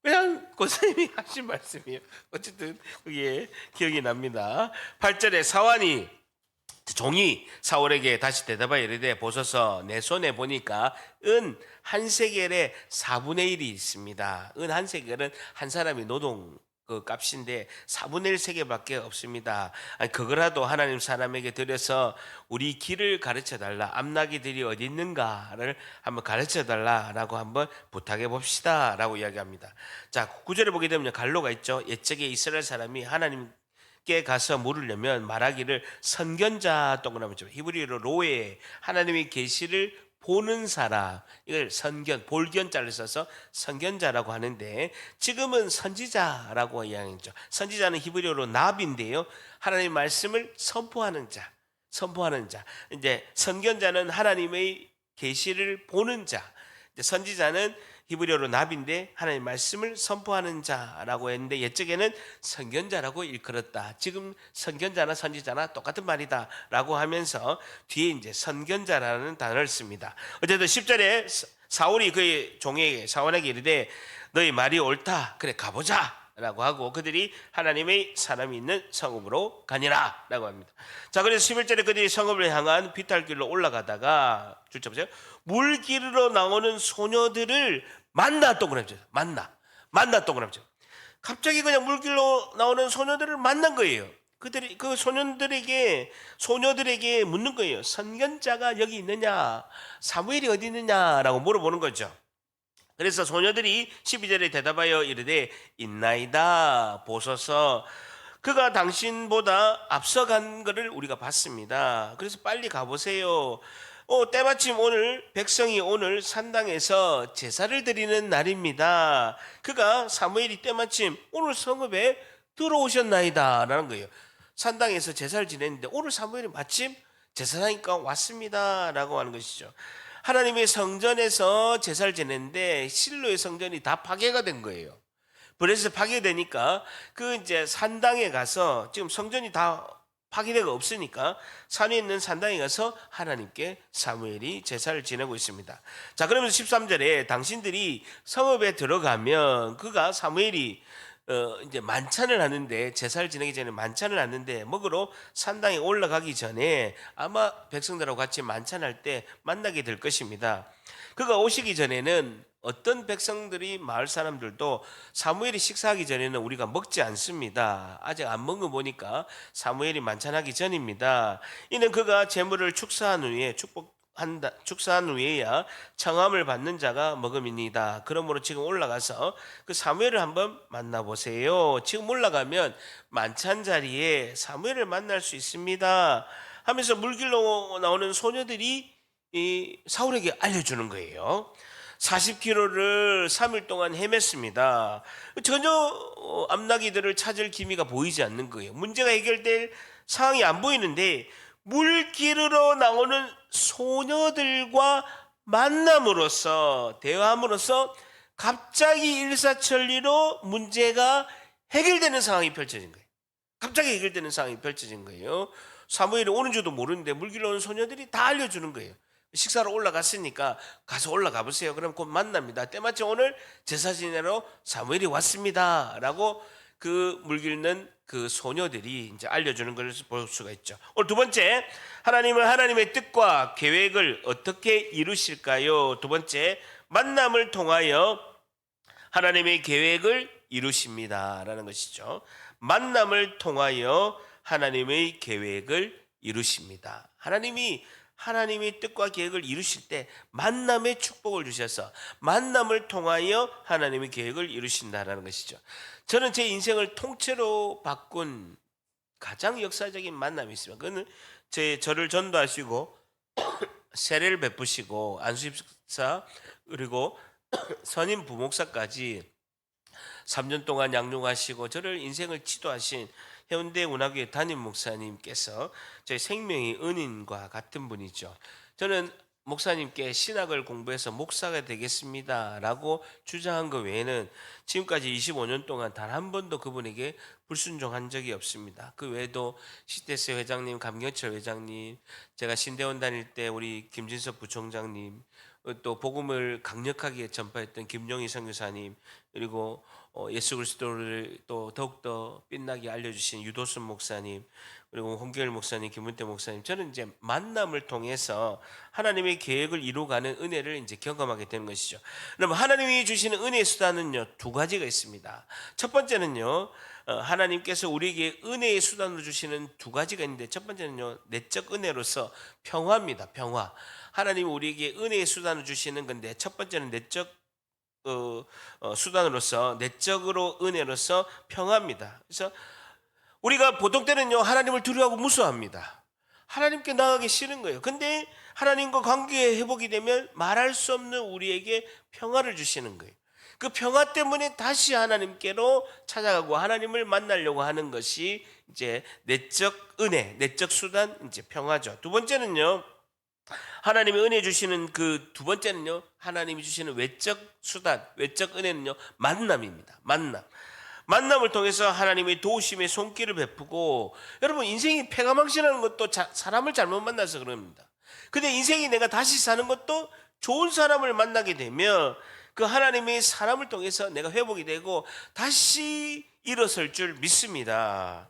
그냥 고사님이 하신 말씀이에요. 어쨌든 그게 기억이 납니다. 8절에 사환이 종이 사울에게 다시 대답하여 이르되 보소서 내 손에 보니까 은 한 세겔에 4분의 1이 있습니다. 은 한 세겔은 한 사람이 노동 그 값인데 4분의 1 세겔밖에 없습니다. 아니, 그거라도 하나님 사람에게 드려서 우리 길을 가르쳐 달라. 암나기들이 어디 있는가를 한번 가르쳐 달라라고 한번 부탁해 봅시다라고 이야기합니다. 자, 9절에 보게 되면 갈로가 있죠. 옛적에 이스라엘 사람이 하나님 께 가서 물으려면 말하기를 선견자 동그라미 쳐 히브리어로 로에 하나님의 계시를 보는 사람 이걸 선견 볼견자를 써서 선견자라고 하는데 지금은 선지자라고 이야기했죠. 선지자는 히브리어로 나비인데요. 하나님의 말씀을 선포하는 자, 선포하는 자. 이제 선견자는 하나님의 계시를 보는 자. 이제 선지자는 히브리어로 나비인데 하나님의 말씀을 선포하는 자라고 했는데 옛적에는 선견자라고 일컬었다. 지금 선견자나 선지자나 똑같은 말이다 라고 하면서 뒤에 이제 선견자라는 단어를 씁니다. 어쨌든 10절에 사울이 그의 종에게 사원에게 이르되 너희 말이 옳다. 그래 가보자 라고 하고 그들이 하나님의 사람이 있는 성읍으로 가니라 라고 합니다. 자, 그래서 11절에 그들이 성읍을 향한 비탈길로 올라가다가 줄자 보세요. 물길으로 나오는 소녀들을 만나 동그라미 만나 동그라미 갑자기 그냥 물길로 나오는 소녀들을 만난 거예요. 그들이 그 소녀들에게 묻는 거예요. 선견자가 여기 있느냐, 사무엘이 어디 있느냐라고 물어보는 거죠. 그래서 소녀들이 12절에 대답하여 이르되 있나이다 보소서 그가 당신보다 앞서간 것을 우리가 봤습니다. 그래서 빨리 가보세요. 때마침 오늘 백성이 오늘 산당에서 제사를 드리는 날입니다. 그가 사무엘이 때마침 오늘 성읍에 들어오셨나이다 라는 거예요. 산당에서 제사를 지냈는데 오늘 사무엘이 마침 제사장이니까 왔습니다 라고 하는 것이죠. 하나님의 성전에서 제사를 지냈는데 실로의 성전이 다 파괴가 된 거예요. 그래서 파괴되니까 그 이제 산당에 가서 지금 성전이 다 파괴되가 없으니까 산에 있는 산당에 가서 하나님께 사무엘이 제사를 지내고 있습니다. 자, 그러면서 13절에 당신들이 성읍에 들어가면 그가 사무엘이 이제 만찬을 하는데 제사를 지내기 전에 만찬을 하는데 먹으러 산당에 올라가기 전에 아마 백성들하고 같이 만찬할 때 만나게 될 것입니다. 그가 오시기 전에는 어떤 백성들이 마을 사람들도 사무엘이 식사하기 전에는 우리가 먹지 않습니다. 아직 안 먹어 보니까 사무엘이 만찬하기 전입니다. 이는 그가 제물을 축사한 후에야 청함을 받는 자가 먹음이니이다. 그러므로 지금 올라가서 그 사무엘을 한번 만나보세요. 지금 올라가면 만찬 자리에 사무엘을 만날 수 있습니다 하면서 물길로 나오는 소녀들이 이 사울에게 알려주는 거예요. 40km를 3일 동안 헤맸습니다. 전혀 암나기들을 찾을 기미가 보이지 않는 거예요. 문제가 해결될 상황이 안 보이는데 물길으로 나오는 소녀들과 만남으로써 대화함으로써 갑자기 일사천리로 문제가 해결되는 상황이 펼쳐진 거예요. 갑자기 해결되는 상황이 펼쳐진 거예요. 사무엘이 오는 줄도 모르는데 물길로 오는 소녀들이 다 알려주는 거예요. 식사로 올라갔으니까 가서 올라가 보세요. 그럼 곧 만납니다. 때마침 오늘 제사 지내러 사무엘이 왔습니다 라고 그 물길는 그 소녀들이 이제 알려주는 것을 볼 수가 있죠. 오늘 두 번째, 하나님은 하나님의 뜻과 계획을 어떻게 이루실까요? 두 번째, 만남을 통하여 하나님의 계획을 이루십니다 라는 것이죠. 만남을 통하여 하나님의 계획을 이루십니다. 하나님의 뜻과 계획을 이루실 때 만남의 축복을 주셔서 만남을 통하여 하나님의 계획을 이루신다라는 것이죠. 저는 제 인생을 통째로 바꾼 가장 역사적인 만남이 있습니다. 그거는 저를 전도하시고 세례를 베푸시고 안수집사 그리고 선임 부목사까지 3년 동안 양육하시고 저를 인생을 지도하신 해운대 운하교회 담임 목사님께서 저희 생명의 은인과 같은 분이죠. 저는 목사님께 신학을 공부해서 목사가 되겠습니다라고 주장한 것 외에는 지금까지 25년 동안 단 한 번도 그분에게 불순종한 적이 없습니다. 그 외에도 시대스 회장님, 감경철 회장님, 제가 신대원 다닐 때 우리 김진석 부총장님, 또 복음을 강력하게 전파했던 김용희 선교사님, 그리고 예수 그리스도를 또 더욱더 빛나게 알려주신 유도순 목사님, 그리고 홍계열 목사님, 김문태 목사님, 저는 이제 만남을 통해서 하나님의 계획을 이루어가는 은혜를 이제 경험하게 되는 것이죠. 그럼 하나님이 주시는 은혜의 수단은요, 두 가지가 있습니다. 첫 번째는요, 하나님께서 우리에게 은혜의 수단으로 주시는 두 가지가 있는데, 첫 번째는요, 내적 은혜로서 평화입니다. 평화. 하나님이 우리에게 은혜의 수단을 주시는 건데, 첫 번째는 내적 수단으로서, 내적으로 은혜로서 평화입니다. 그래서 우리가 보통 때는요, 하나님을 두려워하고 무서워합니다. 하나님께 나가기 싫은 거예요. 근데 하나님과 관계 회복이 되면 말할 수 없는 우리에게 평화를 주시는 거예요. 그 평화 때문에 다시 하나님께로 찾아가고 하나님을 만나려고 하는 것이 이제 내적 은혜, 내적 수단, 이제 평화죠. 두 번째는요, 하나님이 은혜 주시는 그 두 번째는요, 하나님이 주시는 외적 수단, 외적 은혜는요, 만남입니다. 만남을 통해서 하나님의 도우심의 손길을 베푸고, 여러분 인생이 패가망신하는 것도 사람을 잘못 만나서 그럽니다. 근데 인생이 내가 다시 사는 것도 좋은 사람을 만나게 되면 그 하나님의 사람을 통해서 내가 회복이 되고 다시 일어설 줄 믿습니다.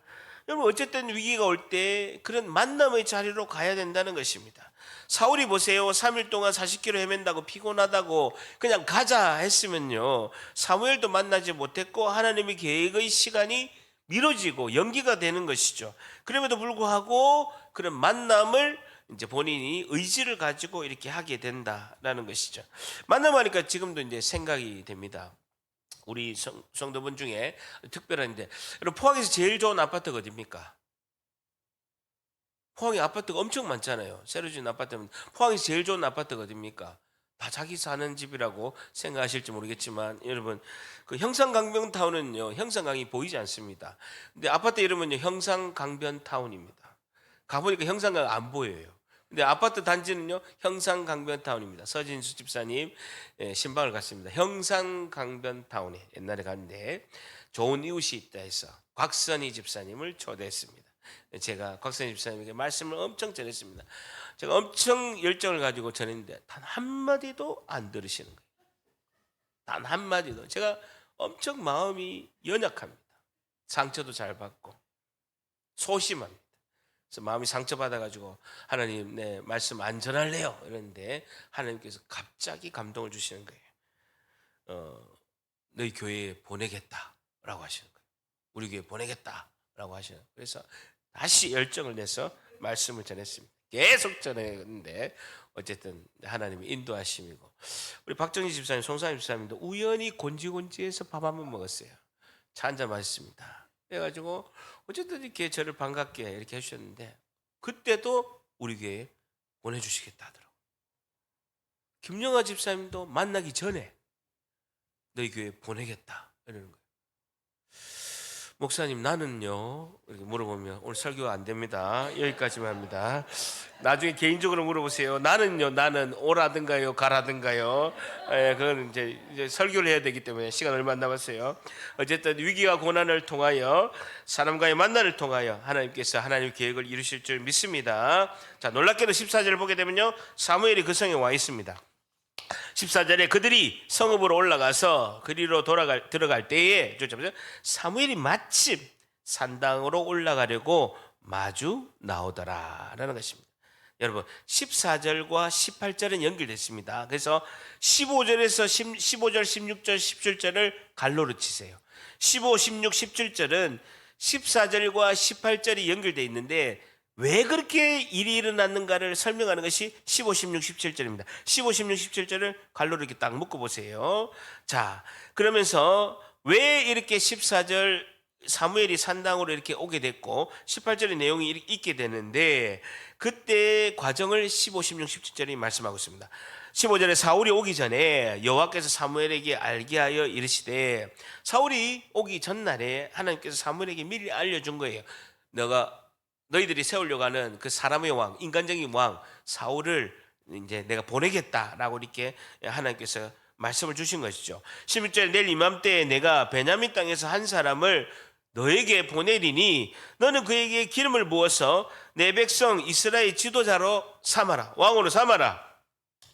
여러분 어쨌든 위기가 올 때 그런 만남의 자리로 가야 된다는 것입니다. 사울이 보세요. 3일 동안 40km 헤맨다고 피곤하다고 그냥 가자 했으면요, 사무엘도 만나지 못했고 하나님의 계획의 시간이 미뤄지고 연기가 되는 것이죠. 그럼에도 불구하고 그런 만남을 이제 본인이 의지를 가지고 이렇게 하게 된다라는 것이죠. 만남하니까 지금도 이제 생각이 됩니다. 우리 성도분 중에 특별한데, 여러분 포항에서 제일 좋은 아파트가 어디입니까? 포항에 아파트가 엄청 많잖아요. 새로 지은 아파트면 포항에서 제일 좋은 아파트가 어디입니까? 다 자기 사는 집이라고 생각하실지 모르겠지만, 여러분 그 형산강변타운은요, 형산강이 보이지 않습니다. 근데 아파트 이름은요, 형산강변타운입니다. 가보니까 형산강 안 보여요. 근데 아파트 단지는요, 형산강변타운입니다. 서진수 집사님 신방을 갔습니다. 형산강변타운에 옛날에 갔는데 좋은 이웃이 있다 해서 곽선희 집사님을 초대했습니다. 제가 곽선희 집사님에게 말씀을 엄청 전했습니다. 제가 엄청 열정을 가지고 전했는데 단 한마디도 안 들으시는 거예요. 단 한마디도. 제가 엄청 마음이 연약합니다. 상처도 잘 받고 소심합니다. 그래서 마음이 상처받아가지고 하나님, 내 말씀 안 전할래요 이랬는데 하나님께서 갑자기 감동을 주시는 거예요. 너희 교회에 보내겠다라고 하시는 거예요. 우리 교회에 보내겠다라고 하시는 거예요. 그래서 다시 열정을 내서 말씀을 전했습니다. 계속 전했는데 어쨌든 하나님이 인도하심이고, 우리 박정희 집사님, 송사님 집사님도 우연히 곤지곤지해서 밥 한 번 먹었어요. 차 한잔 마셨습니다. 그래가지고 어쨌든 이렇게 저를 반갑게 이렇게 해주셨는데, 그때도 우리 교회에 보내주시겠다 하더라고요. 김영아 집사님도 만나기 전에 너희 교회에 보내겠다 이러는 거예요. 목사님 나는요, 이렇게 물어보면 오늘 설교가 안 됩니다. 여기까지만 합니다. 나중에 개인적으로 물어보세요. 나는요, 나는 오라든가요 가라든가요. 그건 이제 설교를 해야 되기 때문에 시간 얼마 안 남았어요. 어쨌든 위기와 고난을 통하여 사람과의 만남을 통하여 하나님께서 하나님의 계획을 이루실 줄 믿습니다. 자, 놀랍게도 14절을 보게 되면요, 사무엘이 그 성에 와 있습니다. 14절에 그들이 성읍으로 올라가서 그리로 들어갈 때에 사무엘이 마침 산당으로 올라가려고 마주 나오더라 라는 것입니다. 여러분 14절과 18절은 연결됐습니다. 그래서 15절에서 15절, 16절, 17절을 갈로로 치세요. 15, 16, 17절은 14절과 18절이 연결되어 있는데 왜 그렇게 일이 일어났는가를 설명하는 것이 15, 16, 17절입니다. 15, 16, 17절을 갈로로 이렇게 딱 묶어보세요. 자, 그러면서 왜 이렇게 14절 사무엘이 산당으로 이렇게 오게 됐고 18절의 내용이 있게 되는데 그때 과정을 15, 16, 17절이 말씀하고 있습니다. 15절에 사울이 오기 전에 여호와께서 사무엘에게 알게 하여 이르시되, 사울이 오기 전날에 하나님께서 사무엘에게 미리 알려준 거예요. 너희들이 세우려고 하는 그 사람의 왕, 인간적인 왕 사울을 이제 내가 보내겠다라고 이렇게 하나님께서 말씀을 주신 것이죠. 16절에 내일 이맘때에 내가 베냐민 땅에서 한 사람을 너에게 보내리니 너는 그에게 기름을 부어서 내 백성 이스라엘 지도자로 삼아라, 왕으로 삼아라.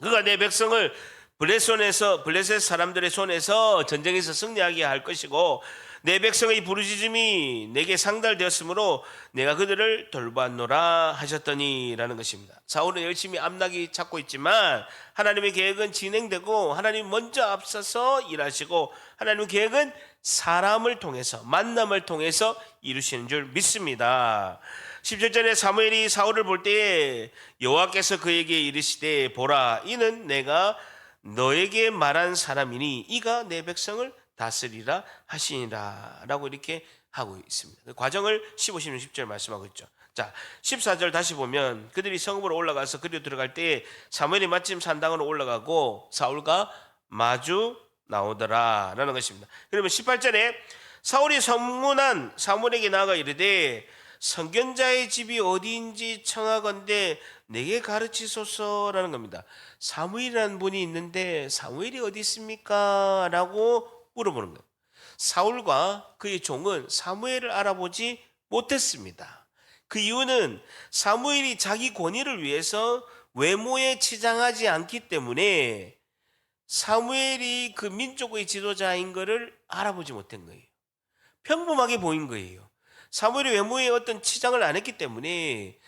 그가 내 백성을 블레셋 사람들의 손에서 전쟁에서 승리하게 할 것이고 내 백성의 부르짖음이 내게 상달되었으므로 내가 그들을 돌보았노라 하셨더니라는 것입니다. 사울은 열심히 암나기 찾고 있지만 하나님의 계획은 진행되고 하나님 먼저 앞서서 일하시고 하나님의 계획은 사람을 통해서, 만남을 통해서 이루시는 줄 믿습니다. 17절에 사무엘이 사울을 볼 때에 여호와께서 그에게 이르시되, 보라, 이는 내가 너에게 말한 사람이니 이가 내 백성을 다스리라 하시니라 라고 이렇게 하고 있습니다. 그 과정을 15, 16, 10절 말씀하고 있죠. 자, 14절 다시 보면 그들이 성읍으로 올라가서 그리로 들어갈 때 사무엘이 마침 산당으로 올라가고 사울과 마주 나오더라 라는 것입니다. 그러면 18절에 사울이 성문한 사무엘에게 나아가 이르되, 선견자의 집이 어디인지 청하건대 내게 가르치소서라는 겁니다. 사무엘이라는 분이 있는데 사무엘이 어디 있습니까? 라고 물어보는 거예요. 사울과 그의 종은 사무엘을 알아보지 못했습니다. 그 이유는 사무엘이 자기 권위를 위해서 외모에 치장하지 않기 때문에 사무엘이 그 민족의 지도자인 것을 알아보지 못한 거예요. 평범하게 보인 거예요. 사무엘의 외모에 어떤 치장을 안 했기 때문에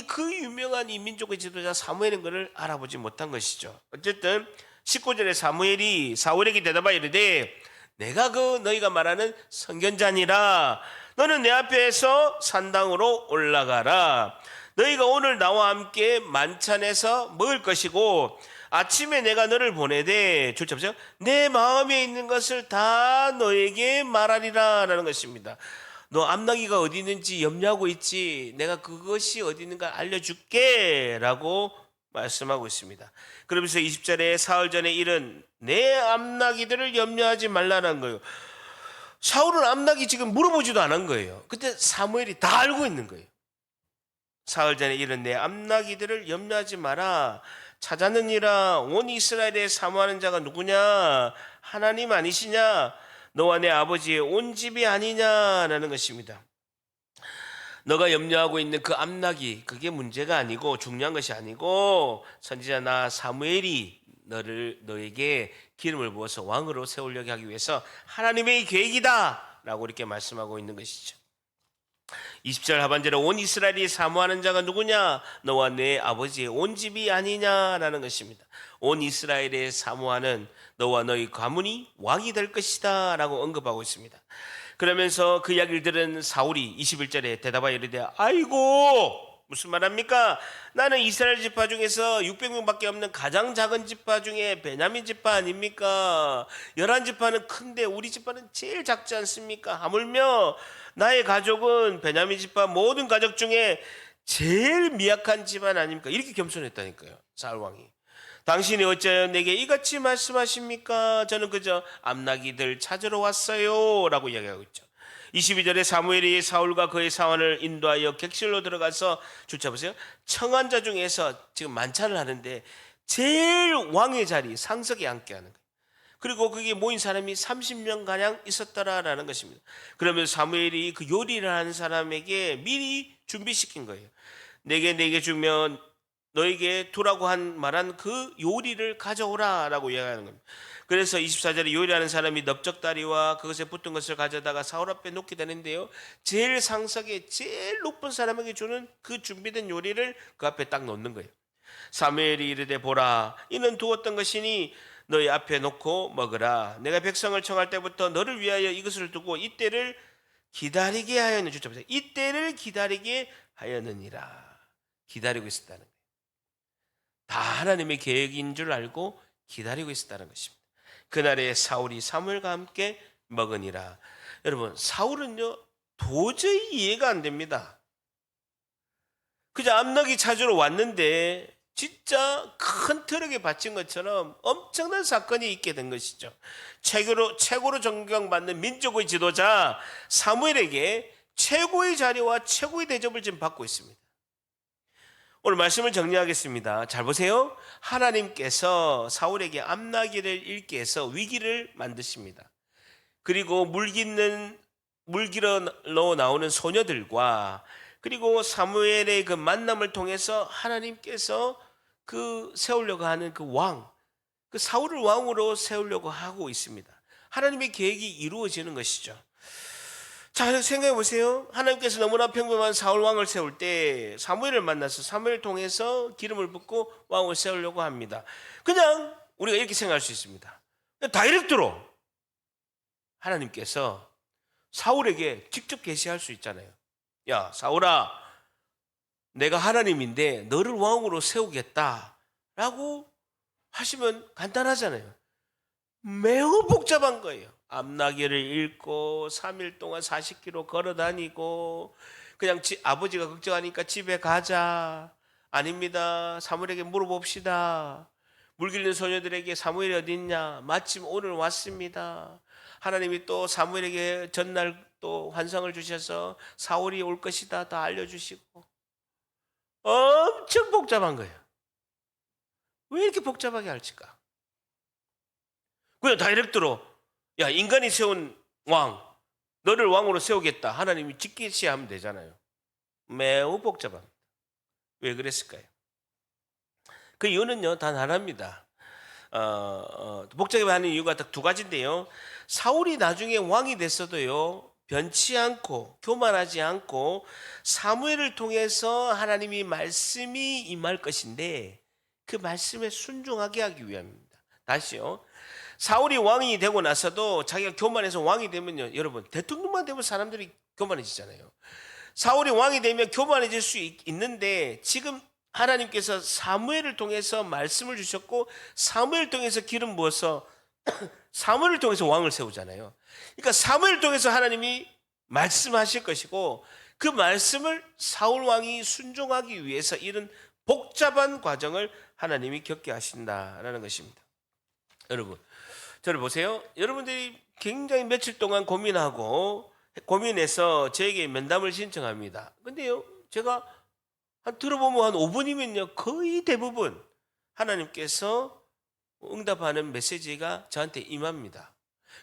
그 유명한 이 민족의 지도자 사무엘인 것을 알아보지 못한 것이죠. 어쨌든 19절에 사무엘이 사울에게 대답하여 이르되, 내가 그 너희가 말하는 선견자니라. 너는 내 앞에서 산당으로 올라가라. 너희가 오늘 나와 함께 만찬해서 먹을 것이고 아침에 내가 너를 보내되, 줄 잡으세요, 내 마음에 있는 것을 다 너에게 말하리라 라는 것입니다. 너 암나기가 어디 있는지 염려하고 있지, 내가 그것이 어디 있는가 알려줄게 라고 말씀하고 있습니다. 그러면서 20절에 사흘 전에 일은 내 암나기들을 염려하지 말라는 거예요. 사울은 암나기 지금 물어보지도 않은 거예요. 근데 사무엘이 다 알고 있는 거예요. 사흘 전에 일은 내 암나기들을 염려하지 마라. 찾았느니라. 온 이스라엘에 사모하는 자가 누구냐? 하나님 아니시냐? 너와 내 아버지의 온 집이 아니냐라는 것입니다. 너가 염려하고 있는 그 암나기, 그게 문제가 아니고 중요한 것이 아니고 선지자 나 사무엘이 너에게 기름을 부어서 왕으로 세우려고 하기 위해서 하나님의 계획이다 라고 이렇게 말씀하고 있는 것이죠. 20절 하반절에 온 이스라엘이 사모하는 자가 누구냐? 너와 내 아버지의 온 집이 아니냐라는 것입니다. 온 이스라엘에 사모하는 너와 너희 가문이 왕이 될 것이다 라고 언급하고 있습니다. 그러면서 그 이야기를 들은 사울이 21절에 대답하여 이르되, 아이고 무슨 말합니까? 나는 이스라엘 지파 중에서 600명밖에 없는 가장 작은 지파 중에 베냐민 지파 아닙니까? 11지파는 큰데 우리 지파는 제일 작지 않습니까? 하물며 나의 가족은 베냐민 지파 모든 가족 중에 제일 미약한 집안 아닙니까? 이렇게 겸손했다니까요, 사울 왕이. 당신이 어찌하여 내게 이같이 말씀하십니까? 저는 그저 암나기들 찾으러 왔어요 라고 이야기하고 있죠. 22절에 사무엘이 사울과 그의 사원을 인도하여 객실로 들어가서, 주차보세요, 청한 자 중에서 지금 만찬을 하는데 제일 왕의 자리 상석에 앉게 하는 거예요. 그리고 거기에 모인 사람이 30명가량 있었더라라는 것입니다. 그러면 사무엘이 그 요리를 하는 사람에게 미리 준비시킨 거예요. 내게 주면 너에게 두라고 말한 그 요리를 가져오라 라고 이야기하는 겁니다. 그래서 24절에 요리하는 사람이 넓적다리와 그것에 붙은 것을 가져다가 사울 앞에 놓게 되는데요, 제일 상석에 제일 높은 사람에게 주는 그 준비된 요리를 그 앞에 딱 놓는 거예요. 사무엘이 이르되, 보라, 이는 두었던 것이니 너희 앞에 놓고 먹으라. 내가 백성을 청할 때부터 너를 위하여 이것을 두고 이때를 기다리게 하였느니라. 이때를 기다리게 하였느니라. 기다리고 있었다는 거예요. 다 하나님의 계획인 줄 알고 기다리고 있었다는 것입니다. 그날에 사울이 사무엘과 함께 먹으니라. 여러분, 사울은요 도저히 이해가 안 됩니다. 그저 암나기 찾으러 왔는데 진짜 큰 트럭에 받친 것처럼 엄청난 사건이 있게 된 것이죠. 최고로 존경받는 민족의 지도자 사무엘에게 최고의 자리와 최고의 대접을 지금 받고 있습니다. 오늘 말씀을 정리하겠습니다. 잘 보세요. 하나님께서 사울에게 암나기를 잃게 해서 위기를 만드십니다. 그리고 물기러 나오는 소녀들과 그리고 사무엘의 그 만남을 통해서 하나님께서 그 세우려고 하는 그 왕, 그 사울을 왕으로 세우려고 하고 있습니다. 하나님의 계획이 이루어지는 것이죠. 자, 생각해 보세요. 하나님께서 너무나 평범한 사울 왕을 세울 때 사무엘을 만나서 사무엘을 통해서 기름을 붓고 왕을 세우려고 합니다. 그냥 우리가 이렇게 생각할 수 있습니다. 다이렉트로 하나님께서 사울에게 직접 계시할 수 있잖아요. 야, 사울아, 내가 하나님인데 너를 왕으로 세우겠다라고 하시면 간단하잖아요. 매우 복잡한 거예요. 암나기를 읽고 3일 동안 40km 걸어 다니고 그냥 아버지가 걱정하니까 집에 가자. 아닙니다. 사무엘에게 물어봅시다. 물 길는 소녀들에게 사무엘이 어디 있냐? 마침 오늘 왔습니다. 하나님이 또 사무엘에게 전날 또 환상을 주셔서 사울이 올 것이다 다 알려주시고 엄청 복잡한 거예요. 왜 이렇게 복잡하게 할까? 그냥 다이렉트로 야, 인간이 세운 왕, 너를 왕으로 세우겠다. 하나님이 직계시하면 되잖아요. 매우 복잡합니다. 왜 그랬을까요? 그 이유는요, 단 하나입니다. 복잡하게 하는 이유가 딱 두 가지인데요. 사울이 나중에 왕이 됐어도요, 변치 않고 교만하지 않고 사무엘을 통해서 하나님이 말씀이 임할 것인데 그 말씀에 순종하게 하기 위함입니다. 다시요. 사울이 왕이 되고 나서도 자기가 교만해서 왕이 되면요, 여러분 대통령만 되면 사람들이 교만해지잖아요. 사울이 왕이 되면 교만해질 수 있는데 지금 하나님께서 사무엘을 통해서 말씀을 주셨고 사무엘을 통해서 기름 부어서 사무엘을 통해서 왕을 세우잖아요. 그러니까 사무엘을 통해서 하나님이 말씀하실 것이고 그 말씀을 사울 왕이 순종하기 위해서 이런 복잡한 과정을 하나님이 겪게 하신다라는 것입니다. 여러분, 저를 보세요. 여러분들이 굉장히 며칠 동안 고민해서 저에게 면담을 신청합니다. 근데요, 제가 들어보면 한 5분이면요, 거의 대부분 하나님께서 응답하는 메시지가 저한테 임합니다.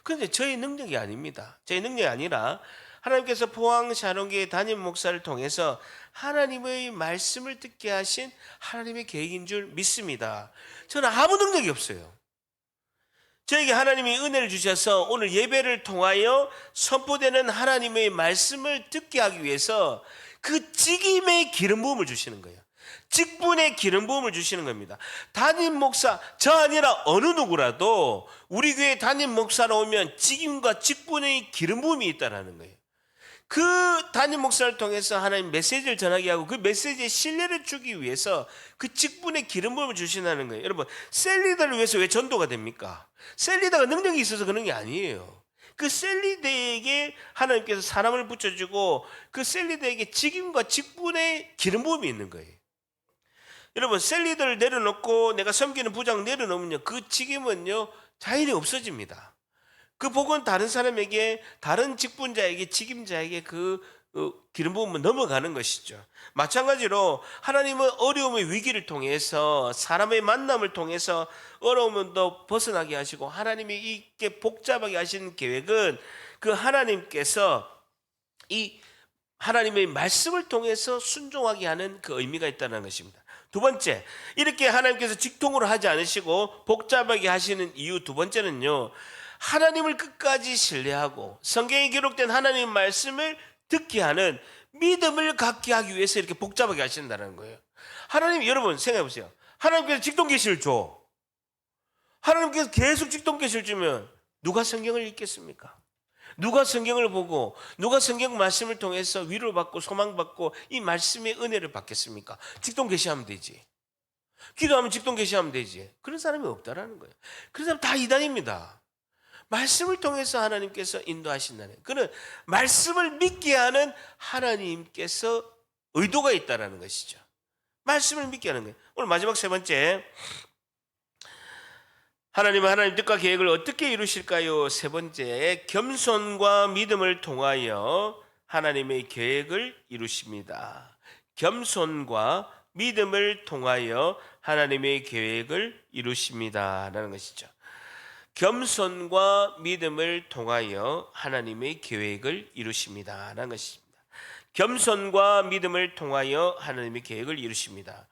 그런데 저의 능력이 아닙니다. 저의 능력이 아니라 하나님께서 포항 샤론교회 담임 목사를 통해서 하나님의 말씀을 듣게 하신 하나님의 계획인 줄 믿습니다. 저는 아무 능력이 없어요. 저에게 하나님이 은혜를 주셔서 오늘 예배를 통하여 선포되는 하나님의 말씀을 듣게 하기 위해서 그 직임의 기름 부음을 주시는 거예요. 직분의 기름 부음을 주시는 겁니다. 담임 목사, 저 아니라 어느 누구라도 우리 교회 담임 목사로 오면 직임과 직분의 기름 부음이 있다는 거예요. 그 담임 목사를 통해서 하나님 메시지를 전하게 하고 그 메시지에 신뢰를 주기 위해서 그 직분의 기름 부음을 주신다는 거예요. 여러분, 셀리더를 위해서 왜 전도가 됩니까? 셀리더가 능력이 있어서 그런 게 아니에요. 그 셀리더에게 하나님께서 사람을 붙여주고 그 셀리더에게 직임과 직분의 기름 부음이 있는 거예요. 여러분, 셀리더를 내려놓고 내가 섬기는 부장 내려놓으면요, 그 직임은요 자연히 없어집니다. 그 복은 다른 사람에게, 다른 직분자에게, 직임자에게 그 기름 부음은 넘어가는 것이죠. 마찬가지로 하나님은 어려움의 위기를 통해서 사람의 만남을 통해서 어려움도 벗어나게 하시고 하나님이 이렇게 복잡하게 하시는 계획은 그 하나님께서 이 하나님의 말씀을 통해서 순종하게 하는 그 의미가 있다는 것입니다. 두 번째, 이렇게 하나님께서 직통으로 하지 않으시고 복잡하게 하시는 이유 두 번째는요, 하나님을 끝까지 신뢰하고 성경에 기록된 하나님의 말씀을 듣게 하는 믿음을 갖게 하기 위해서 이렇게 복잡하게 하신다는 거예요. 하나님, 여러분 생각해 보세요. 하나님께서 직통 계시를 줘. 하나님께서 계속 직통 계시를 주면 누가 성경을 읽겠습니까? 누가 성경을 보고 누가 성경 말씀을 통해서 위로를 받고 소망받고 이 말씀의 은혜를 받겠습니까? 직통 계시하면 되지. 기도하면 직통 계시하면 되지. 그런 사람이 없다라는 거예요. 그런 사람 다 이단입니다. 말씀을 통해서 하나님께서 인도하신다는, 그는 말씀을 믿게 하는 하나님께서 의도가 있다라는 것이죠. 말씀을 믿게 하는 거예요. 오늘 마지막 세 번째, 하나님은 하나님 뜻과 계획을 어떻게 이루실까요? 세 번째, 겸손과 믿음을 통하여 하나님의 계획을 이루십니다. 겸손과 믿음을 통하여 하나님의 계획을 이루십니다 라는 것이죠. 겸손과 믿음을 통하여 하나님의 계획을 이루십니다 라는 것입니다. 겸손과 믿음을 통하여 하나님의 계획을 이루십니다.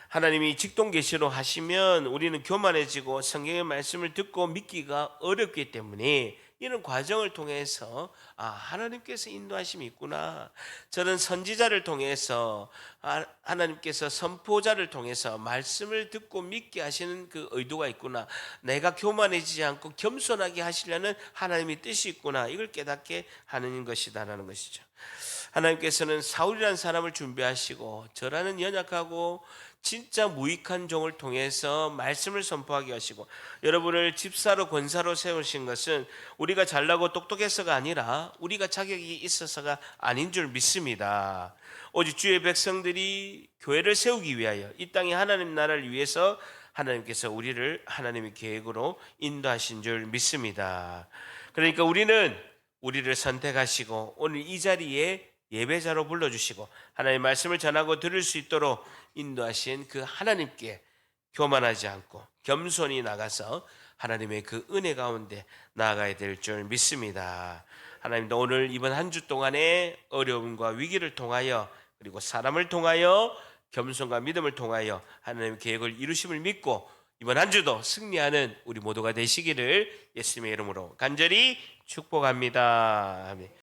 하나님이 직동계시로 하시면 우리는 교만해지고 성경의 말씀을 듣고 믿기가 어렵기 때문에 이런 과정을 통해서 하나님께서 인도하심이 있구나, 저는 선지자를 통해서 하나님께서 선포자를 통해서 말씀을 듣고 믿게 하시는 그 의도가 있구나, 내가 교만해지지 않고 겸손하게 하시려는 하나님의 뜻이 있구나, 이걸 깨닫게 하는 것이다라는 것이죠. 하나님께서는 사울이라는 사람을 준비하시고 저라는 연약하고 진짜 무익한 종을 통해서 말씀을 선포하게 하시고 여러분을 집사로 권사로 세우신 것은 우리가 잘나고 똑똑해서가 아니라 우리가 자격이 있어서가 아닌 줄 믿습니다. 오직 주의 백성들이 교회를 세우기 위하여 이 땅에 하나님 나라를 위해서 하나님께서 우리를 하나님의 계획으로 인도하신 줄 믿습니다. 그러니까 우리를 선택하시고 오늘 이 자리에 예배자로 불러주시고 하나님의 말씀을 전하고 들을 수 있도록 인도하신 그 하나님께 교만하지 않고 겸손히 나가서 하나님의 그 은혜 가운데 나아가야 될 줄 믿습니다. 하나님도 오늘 이번 한 주 동안의 어려움과 위기를 통하여 그리고 사람을 통하여 겸손과 믿음을 통하여 하나님의 계획을 이루심을 믿고 이번 한 주도 승리하는 우리 모두가 되시기를 예수님의 이름으로 간절히 축복합니다. 아멘.